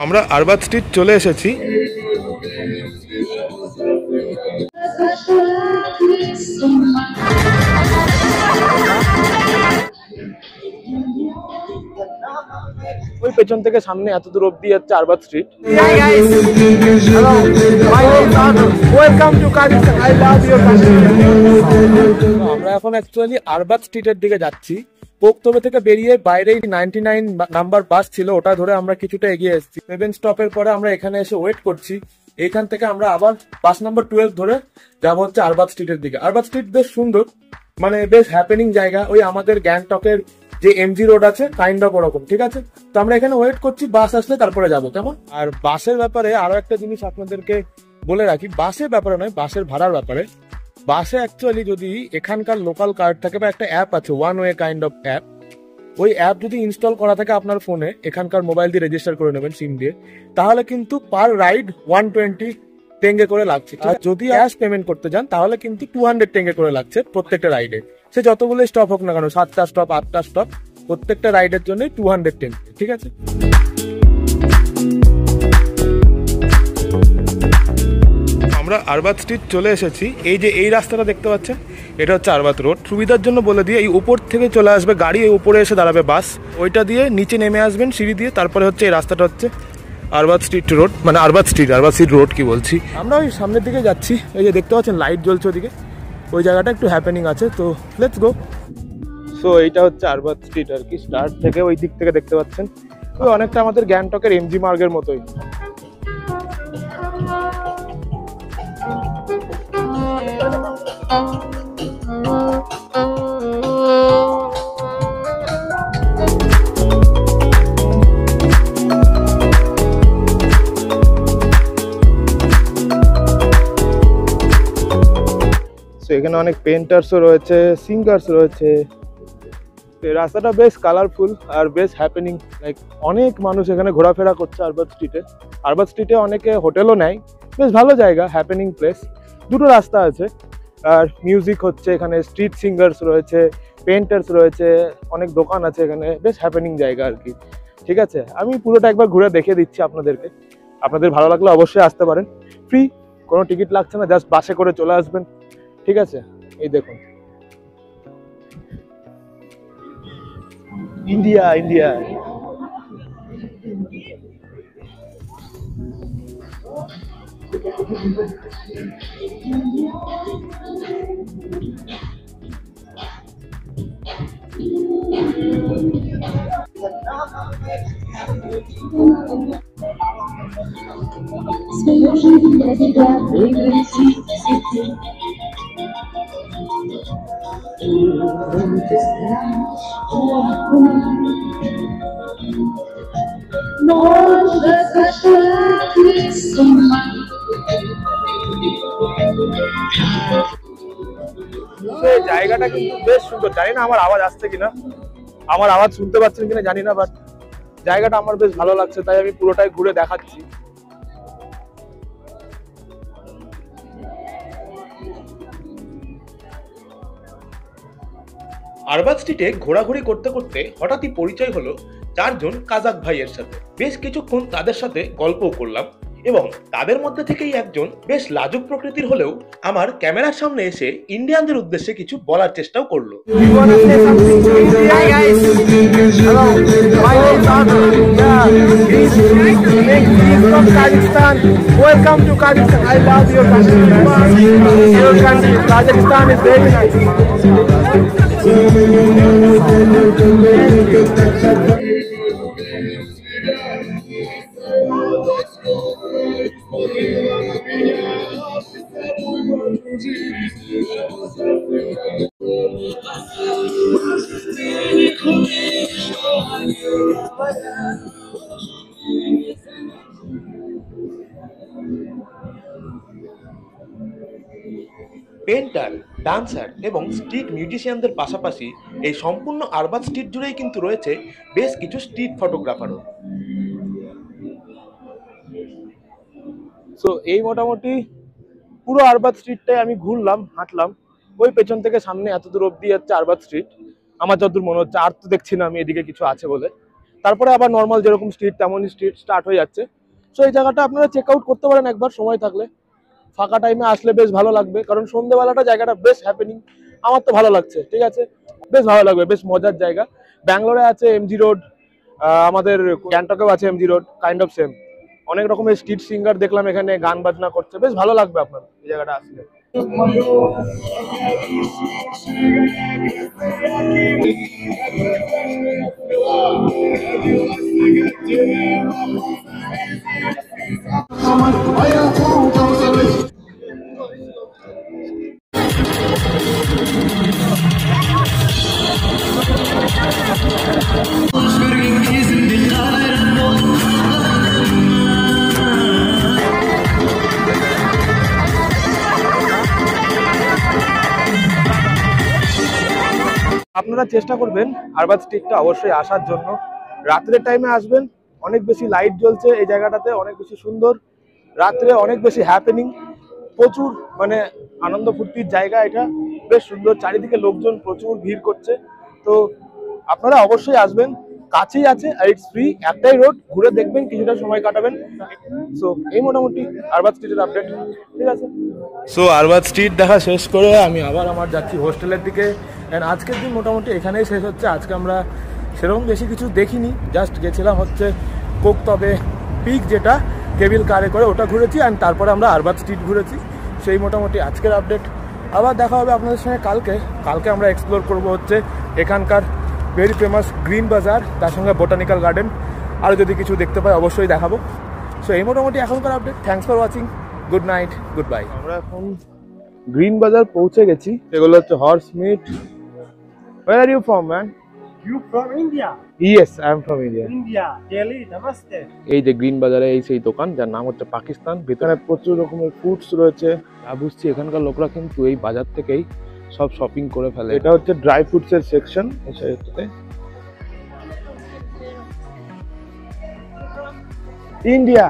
আমরা আরবাদ স্ট্রিট চলে এসেছি। ওই পেছন থেকে সামনে এত দূর অব্দি যাচ্ছে আরবাদ স্ট্রিট। আমরা এখন অ্যাকচুয়ালি আরবাদ স্ট্রিটের দিকে যাচ্ছি। পোক্তবে থেকে বেরিয়ে বাইরে 99 নাম্বার বাস ছিল, ওটা ধরে আমরা কিছুটা এগিয়ে এসেছি। 7 স্টপের পরে আমরা এখানে এসে ওয়েট করছি। এখান থেকে আমরা আবার বাস নাম্বার 12 ধরে যাবো হচ্ছে আরবাদ স্ট্রিটের দিকে। আরবাদ স্ট্রিট বেশ সুন্দর, মানে বেশ হ্যাপেনিং জায়গা। ওই আমাদের গ্যাংটকের যে এমজি রোড আছে কাইন্ড অফ ওরকম, ঠিক আছে। তো আমরা এখানে ওয়েট করছি, বাস আসলে তারপরে যাবো, কেমন। আর বাসের ব্যাপারে আরো একটা জিনিস আপনাদেরকে বলে রাখি, বাসের ব্যাপারে নয়, বাসের ভাড়ার ব্যাপারে। বাসে অ্যাকচুয়ালি যদি এখানকার লোকাল কার্ড থাকে বা একটা অ্যাপ আছে, one way kind of app, ওই অ্যাপ যদি ইনস্টল করা থাকে আপনার ফোনে, এখানকার মোবাইল দিয়ে রেজিস্টার করে নেবেন সিম দিয়ে, তাহলে কিন্তু পার রাইড 120 টেঙ্গে করে লাগছে। আর যদি ক্যাশ পেমেন্ট করতে যান তাহলে কিন্তু 200 টেঙ্গে করে লাগছে প্রত্যেকটা রাইডে। সে যতগুলো স্টপ হোক না কেন, 7টা স্টপ 8টা স্টপ, প্রত্যেকটা রাইডের জন্য 200 টেঙ্গে, ঠিক আছে। আমরা আরবাদ স্ট্রিট চলে এসেছি। এই যে এই রাস্তাটা দেখতে পাচ্ছেন, এটা হচ্ছে আরবাদ রোড। সুবিধার জন্য বলে দিয়ে, এই উপর থেকে চলে আসবে গাড়ি, এই উপরে এসে দাঁড়াবে বাস, ওইটা দিয়ে নিচে নেমে আসবেন সিঁড়ি দিয়ে, তারপরে হচ্ছে এই রাস্তাটা হচ্ছে আরবাদ স্ট্রিট রোড, মানে আরবাদ স্ট্রিট রোড কি বলছি। আমরা ওই সামনের দিকে যাচ্ছি, এই যে দেখতে পাচ্ছেন লাইট জ্বলছে ওদিকে, ওই জায়গাটা একটু হ্যাপেনিং আছে, তো লেটস গো। সো এইটা হচ্ছে আরবাদ স্ট্রিট আর কি, স্টার্ট থেকে ওই দিক থেকে দেখতে পাচ্ছেন, ওই অনেকটা আমাদের গ্যাংটকের এমজি মার্গের মতোই। এখানে অনেক পেন্টার্সও রয়েছে, সিঙ্গার্স রয়েছে। রাস্তাটা বেশ কালারফুল আর বেশ হ্যাপেনিং, লাইক অনেক মানুষ এখানে ঘোরাফেরা করছে আরবাদ স্ট্রিটে। আরবাদ স্ট্রিটে অনেকে হোটেলও নেয়, বেশ ভালো জায়গা, হ্যাপেনিং প্লেস। দুটো রাস্তা আছে আর মিউজিক হচ্ছে এখানে, স্ট্রিট সিঙ্গার্স রয়েছে, পেন্টার্স রয়েছে, অনেক দোকান আছে এখানে, বেশ হ্যাপেনিং জায়গা আর কি, ঠিক আছে। আমি পুরোটা একবার ঘুরে দেখিয়ে দিচ্ছি আপনাদেরকে, আপনাদের ভালো লাগলে অবশ্যই আসতে পারেন। ফ্রি, কোনো টিকিট লাগছে না, জাস্ট বাসে করে চলে আসবেন, ঠিক আছে। এই দেখুন ইন্ডিয়া ইন্ডিয়া। জায়গাটা কিন্তু বেশ সুন্দর। জানি না আমার আওয়াজ আসছে কিনা, আমার আওয়াজ শুনতে পাচ্ছেন কিনা জানি না, বাট জায়গাটা আমার বেশ ভালো লাগছে, তাই আমি পুরোটাই ঘুরে দেখাচ্ছি। আরবাদ স্ট্রিটে ঘোরাঘুরি করতে করতে হঠাৎই পরিচয় হলো 4 জন কাজাক ভাইয়ের সাথে। বেশ কিছুক্ষণ তাদের সাথে গল্পও করলাম এবং তাদের মধ্যে থেকেই একজন বেশ লাজুক প্রকৃতির হলেও আমার ক্যামেরার সামনে এসে ইন্ডিয়ানদের উদ্দেশ্যে কিছু বলার চেষ্টাও করলো। Welcome to Kazakhstan. I love your country. Your country, Kazakhstan is very nice. Painter, dancer এবং স্ট্রিট মিউজিশিয়ানদের পাশাপাশি এই সম্পূর্ণ আরবাদ স্ট্রিট জুড়েই কিন্তু রয়েছে বেশ কিছু স্ট্রিট ফটোগ্রাফারও। সো এই মোটামুটি পুরো আরবাদ স্ট্রিটটাই আমি ঘুরলাম, হাঁটলাম। ওই পেছন থেকে সামনে এত দূর অব্দি যাচ্ছে আরবাদ স্ট্রিট, আমার যতদূর মনে হচ্ছে। আর তো দেখছি না আমি এদিকে কিছু আছে বলে। তারপরে আবার নর্মাল যেরকম স্ট্রিট তেমনই স্ট্রিট স্টার্ট হয়ে যাচ্ছে। সো এই জায়গাটা আপনারা চেক আউট করতে পারেন একবার সময় থাকলে, ফাঁকা টাইমে আসলে বেশ ভালো লাগবে, কারণ সন্ধ্যেবেলাটা জায়গাটা বেশ হ্যাপেনিং। আমার তো ভালো লাগছে, ঠিক আছে, বেশ ভালো লাগবে, বেশ মজার জায়গা। ব্যাঙ্গালোরে আছে এমজি রোড, আমাদের গ্যাংটকেও আছে MG road, kind of same. অনেক রকমের স্ট্রিট সিঙ্গার দেখলাম এখানে গান বাজনা করছে, বেশ ভালো লাগবে আপনার এই জায়গাটা আসলে। আপনারা চেষ্টা করবেন আরবাদ স্ট্রিটটা অবশ্যই আসার জন্য। রাত্রের টাইমে আসবেন, অনেক বেশি লাইট জ্বলছে এই জায়গাটাতে, অনেক বেশি সুন্দর, রাত্রে অনেক বেশি হ্যাপেনিং, প্রচুর মানে আনন্দ ফুর্তির জায়গা এটা, বেশ সুন্দর, চারিদিকে লোকজন প্রচুর ভিড় করছে। তো আপনারা অবশ্যই আসবেন, কাছেই আছে আর ইটস ফ্রি, একটাই রোড, ঘুরে দেখবেন, কিছুটা সময় কাটাবেন। সো এই মোটামুটি আরবাদ স্ট্রিটের আপডেট, ঠিক আছে। সো আরবাদ স্ট্রিট দেখা শেষ করে আমি আবার আমার যাচ্ছি হোস্টেলের দিকে। অ্যান্ড আজকের দিন মোটামুটি এখানেই শেষ হচ্ছে। আজকে আমরা সেরকম বেশি কিছু দেখিনি, জাস্ট গেছিলাম হচ্ছে কোকতবে পিক, যেটা কেবিল কারে করে ওটা ঘুরেছি, অ্যান্ড তারপরে আমরা আরবাদ স্ট্রিট ঘুরেছি। সেই মোটামুটি আজকের আপডেট। আবার দেখা হবে আপনাদের সঙ্গে কালকে আমরা এক্সপ্লোর করব হচ্ছে এখানকার ভেরি ফেমাস গ্রিন বাজার, তার সঙ্গে বোটানিক্যাল গার্ডেন, আর যদি কিছু দেখতে পাই অবশ্যই দেখাবো। সো এই মোটামুটি এখনকার update. Thanks for watching, good night, good bye. আমরা এখন গ্রিন বাজার পৌঁছে গেছি। এগুলো হচ্ছে horse meat. Where are you from, man? You from India? Yes, I am from India. India, Delhi, namaste. এই যে গ্রিন বাজারে এই সেই দোকান যার নাম হচ্ছে পাকিস্তান, ভিতরে প্রচুর রকমের ফুডস রয়েছে। যা বুঝছি এখানকার লোকরা কিন্তু এই বাজার থেকেই সব শপিং করে ফেলে। এটা হচ্ছে ড্রাই ফ্রুটস এর সেকশন। এই সাইডটাতে ইন্ডিয়া।